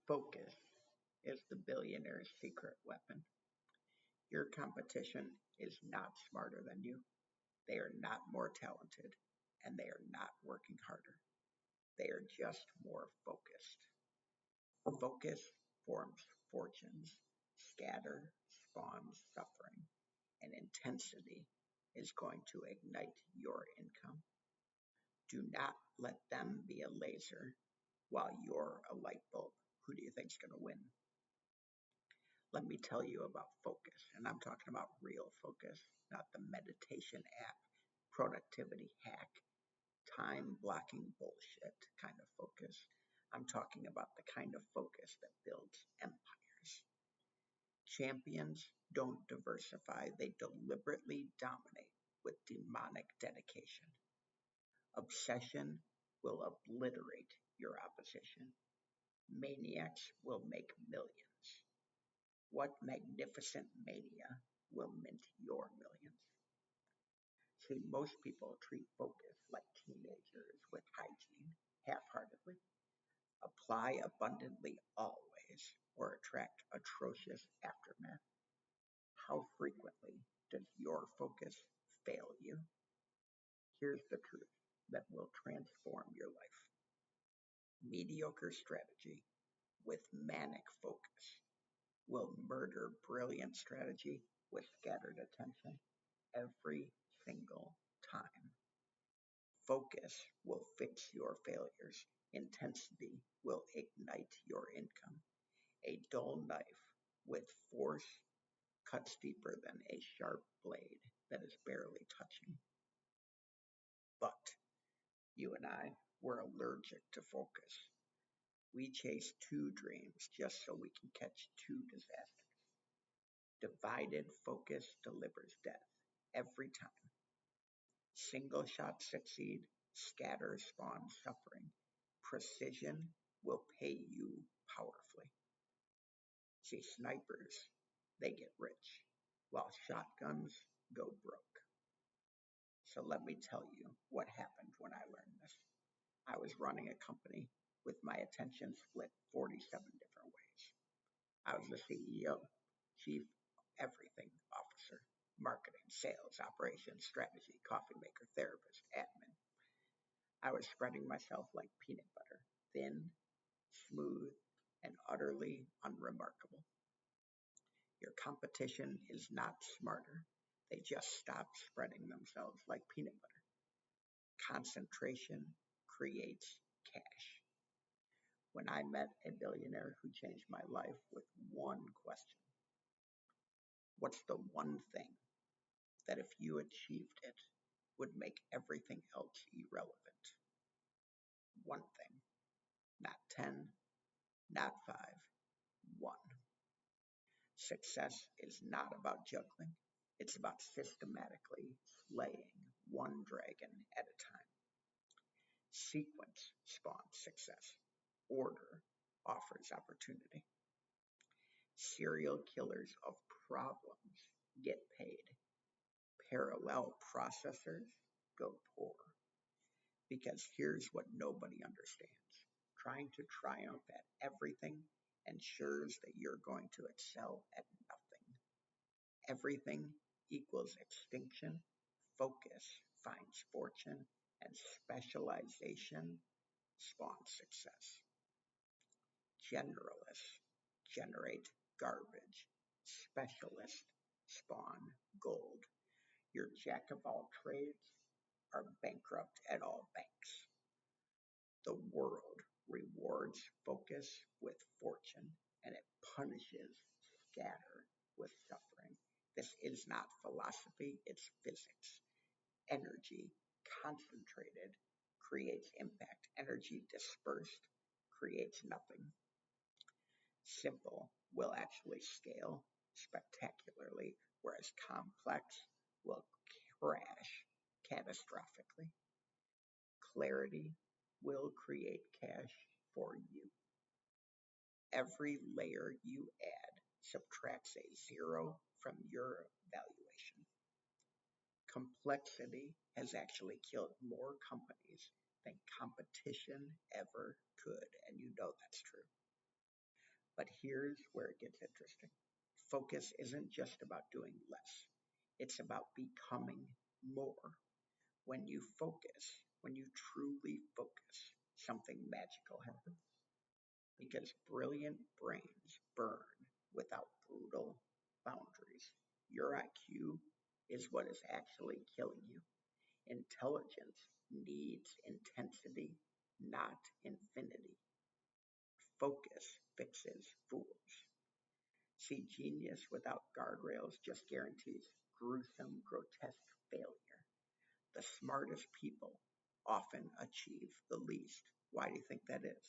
Focus is the billionaire's secret weapon. Your competition is not smarter than you. They are not more talented, and they are not working harder. They are just more focused. Focus forms fortunes, scatter spawns suffering, and intensity is going to ignite your income. Do not let them be a laser while you're a light bulb. Who do you think's going to win? Let me tell you about focus, and I'm talking about real focus, not the meditation app, productivity hack, time blocking bullshit kind of focus. I'm talking about the kind of focus that builds empires. Champions don't diversify, they deliberately dominate with demonic dedication. Obsession will obliterate your opposition. Maniacs will make millions. What magnificent mania will mint your millions? See, most people treat focus like teenagers with hygiene, half heartedly. Apply abundantly always, or attract atrocious aftermath. How frequently does your focus fail you? Here's the truth that will transform your life. Mediocre strategy with manic focus will murder brilliant strategy with scattered attention every single time. Focus will fix your failures. Intensity will ignite your income. A dull knife with force cuts deeper than a sharp blade that is barely touching. But you and I, we're allergic to focus. We chase two dreams just so we can catch two disasters. Divided focus delivers death every time. Single shots succeed, scatter spawn suffering. Precision will pay you powerfully. See, snipers, they get rich, while shotguns go broke. So let me tell you what happened when I learned this. I was running a company with my attention split 47 different ways. I was the CEO, chief everything officer, marketing, sales, operations, strategy, coffee maker, therapist, admin. I was spreading myself like peanut butter, thin, smooth, and utterly unremarkable. Your competition is not smarter. They just stopped spreading themselves like peanut butter. Concentration creates cash. When I met a billionaire who changed my life with one question: what's the one thing that if you achieved it would make everything else irrelevant? One thing, not 10, not five, one. Success is not about juggling. It's about systematically slaying one dragon at a time. Sequence spawns success. Order offers opportunity. Serial killers of problems get paid. Parallel processors go poor. Because here's what nobody understands: trying to triumph at everything ensures that you're going to excel at nothing. Everything equals extinction. Focus finds fortune, and specialization spawns success. Generalists generate garbage. Specialists spawn gold. Your jack of all trades are bankrupt at all banks. The world rewards focus with fortune, and it punishes scatter with suffering. This is not philosophy, it's physics. Energy concentrated creates impact. Energy dispersed creates nothing. Simple will actually scale spectacularly, whereas complex will crash catastrophically. Clarity will create cash for you. Every layer you add subtracts a zero from your valuation. Complexity has actually killed more companies than competition ever could, and you know that's true. But here's where it gets interesting. Focus isn't just about doing less, it's about becoming more. When you focus, when you truly focus, something magical happens because brilliant brains burn without brutal boundaries. Your IQ is what is actually killing you. Intelligence needs intensity, not infinity. Focus fixes fools. See, genius without guardrails just guarantees gruesome, grotesque failure. The smartest people often achieve the least. Why do you think that is?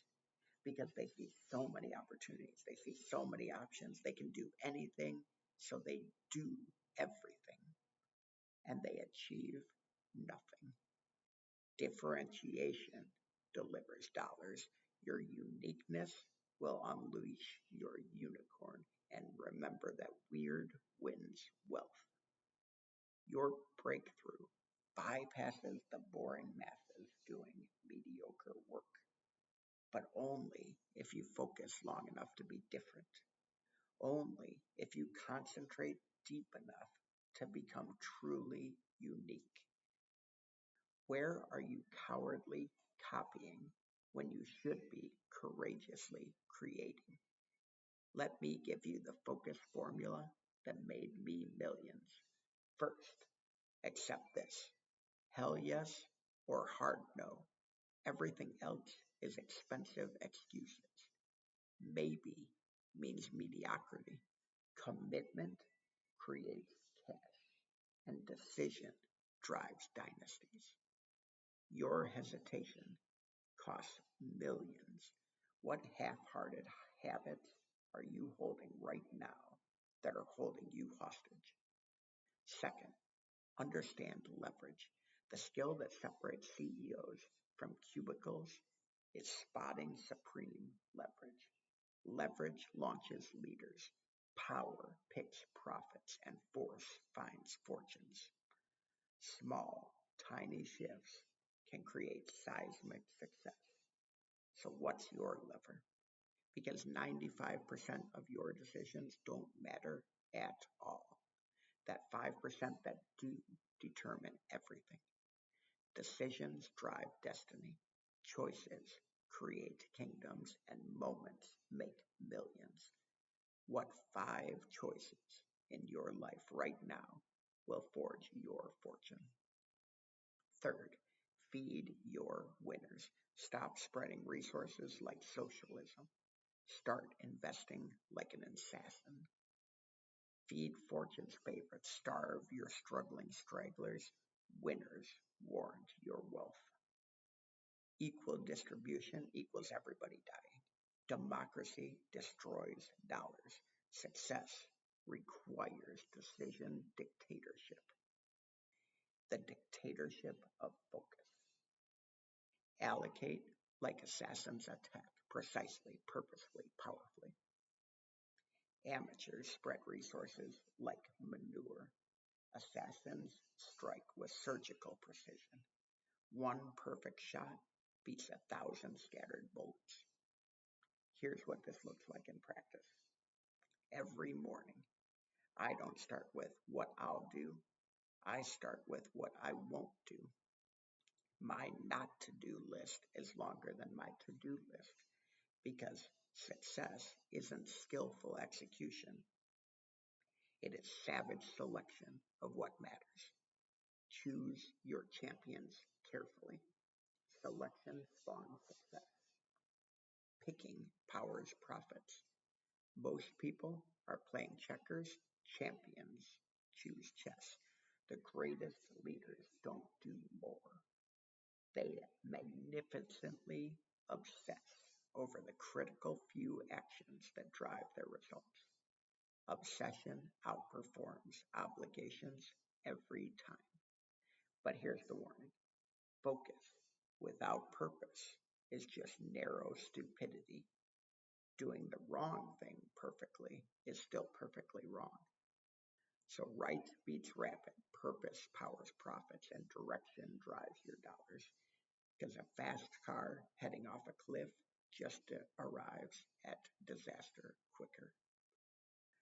Because they see so many opportunities, they see so many options, they can do anything, so they do everything and they achieve nothing. Differentiation delivers dollars. Your uniqueness will unleash your unicorn. And remember that weird wins wealth. Your breakthrough bypasses the boring masses doing mediocre work, but only if you focus long enough to be different. Only if you concentrate deep enough to become truly unique. Where are you cowardly copying when you should be courageously creating? Let me give you the focus formula that made me millions. First, accept this: hell yes or hard no. Everything else is expensive excuses. Maybe means mediocrity. Commitment creates cash, and decision drives dynasties. Your hesitation costs millions. What half hearted habits are you holding right now that are holding you hostage? Second, understand leverage. The skill that separates CEOs from cubicles is spotting supreme leverage. Leverage launches leaders. Power picks profits, and force finds fortunes. Small, tiny shifts can create seismic success. So, what's your lever? Because 95% of your decisions don't matter at all. That 5% that do determine everything. Decisions drive destiny. Choices create kingdoms, and moments make millions. What 5 choices in your life right now will forge your fortune? Third, feed your winners. Stop spreading resources like socialism. Start investing like an assassin. Feed fortune's favorites. Starve your struggling stragglers. Winners warrant your wealth. Equal distribution equals everybody dying. Democracy destroys dollars. Success requires decision dictatorship. The dictatorship of focus. Allocate like assassins attack, precisely, purposefully, powerfully. Amateurs spread resources like manure. Assassins strike with surgical precision. One perfect shot beats 1,000 scattered bullets. Here's what this looks like in practice. Every morning, I don't start with what I'll do, I start with what I won't do. My not to do list is longer than my to do list because success isn't skillful execution, it is savage selection of what matters. Choose your champions carefully. Selection spawns success. Picking powers profits. Most people are playing checkers, champions choose chess. The greatest leaders don't do more. They magnificently obsess over the critical few actions that drive their results. Obsession outperforms obligations every time. But here's the warning: focus without purpose is just narrow stupidity. Doing the wrong thing perfectly is still perfectly wrong. So right beats rapid, purpose powers profits, and direction drives your dollars. Because a fast car heading off a cliff just arrives at disaster quicker.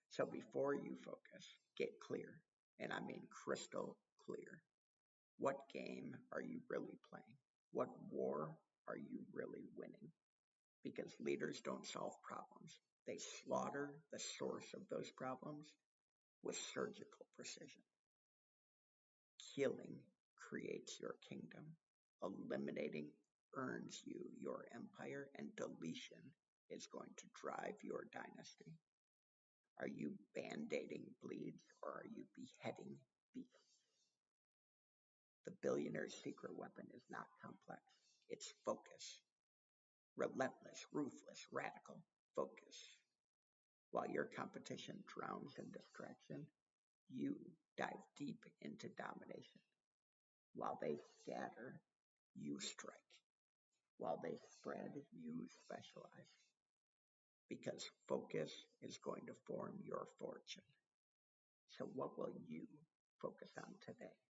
So before you focus, get clear, and I mean crystal clear. What game are you really playing? What war are you really winning? Because leaders don't solve problems, they slaughter the source of those problems with surgical precision. Killing creates your kingdom, eliminating earns you your empire, and deletion is going to drive your dynasty. Are you band aiding bleeds or are you beheading beasts? The billionaire's secret weapon is not complex, it's focus. Relentless, ruthless, radical focus. While your competition drowns in distraction, you dive deep into domination. While they scatter, you strike. While they spread, you specialize. Because focus is going to form your fortune. So, what will you focus on today?